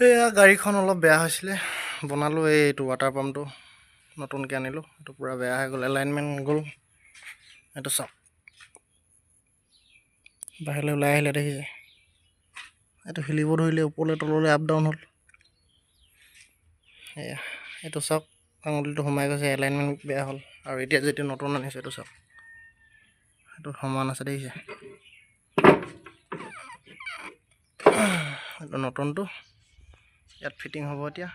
এয়া গাড়ীখন অলপ বেয়া হৈছিলে, বনালোঁ। এইটো ৱাটাৰ পাম্পটো নতুনকৈ আনিলোঁ, এইটো পূৰা বেয়া হৈ গ'ল, এলাইনমেণ্ট গ'ল। এইটো চাওক, বাহিৰলৈ ওলাই আহিলে দেখিছে, এইটো হিলিব ধৰিলে, ওপৰলৈ তললৈ আপ ডাউন হ'ল। এয়া এইটো চাওক, আঙুলিটো সোমাই গৈছে, এলাইনমেণ্ট বেয়া হ'ল। আৰু এতিয়া যিটো নতুন আনিছে এইটো চাওক, সেইটো সমান আছে দেখিছে। এইটো নতুনটো ইয়াত ফিটিং হ'ব এতিয়া।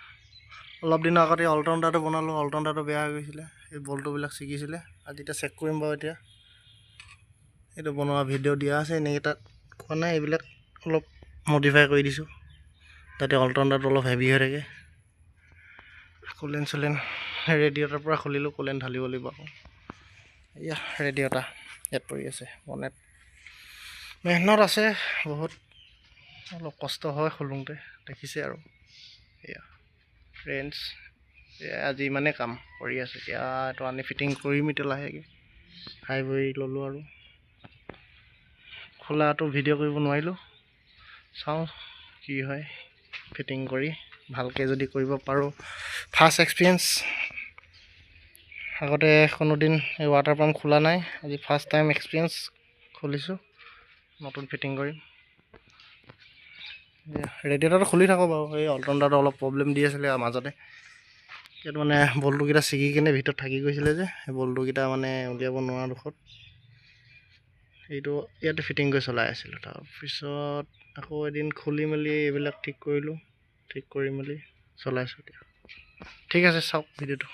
অলপ দিনৰ আগতে অলটাউনটাৰটো বনালোঁ, অলটাউনটাৰটো বেয়া হৈ গৈছিলে, এই বল্টুবিলাক ছিগিছিলে। আজি এতিয়া চেক কৰিম বাৰু। এতিয়া এইটো বনোৱা ভিডিঅ' দিয়া আছে, এনেকৈ তাত কোৱা নাই। এইবিলাক অলপ মডিফাই কৰি দিছোঁ যাতে অলটাউনটাৰটো অলপ হেভি হৈ থাকে। কুলেন চুলেন ৰেডিঅ'টাৰ পৰা খুলিলোঁ, কুলেন ঢালিব লাগিব আকৌ। এয়া ৰেডিঅ'টা ইয়াত পৰি আছে, বনেট মেহনত আছে বহুত, অলপ কষ্ট হয় খোলোঁতে, দেখিছে আৰু। এয়া ৰেঞ্চ, আজি ইমানেই কাম কৰি আছে। এতিয়া এইটো আনি ফিটিং কৰিম এতিয়া লাহেকৈ। খাই বৈ ল'লোঁ আৰু খোলাটো ভিডিঅ' কৰিব নোৱাৰিলোঁ, চাওঁ কি হয়। ফিটিং কৰি ভালকৈ যদি কৰিব পাৰোঁ, ফাৰ্ষ্ট এক্সপিৰিয়েঞ্চ। আগতে কোনোদিন এই ৱাটাৰ পাম্প খোলা নাই, আজি ফাৰ্ষ্ট টাইম এক্সপিৰিয়েঞ্চ খুলিছোঁ, নতুন ফিটিং কৰিম। ৰেডিঅ'টাৰটো খুলি থাকোঁ বাৰু, এই অলটাউনটাৰটো অলপ প্ৰব্লেম দি আছিলে মাজতে। ইয়াত মানে বল্টুকেইটা ছিগি কিনে ভিতৰত থাকি গৈছিলে যে, সেই বল্টুকেইটা মানে উলিয়াব নোৱাৰা দুখত এইটো ইয়াতে ফিটিং কৰি চলাই আছিলোঁ। তাৰপিছত আকৌ এদিন খুলি মেলি এইবিলাক ঠিক কৰিলোঁ, ঠিক কৰি মেলি চলাইছোঁ এতিয়া। ঠিক আছে, চাওক ভিডিঅ'টো।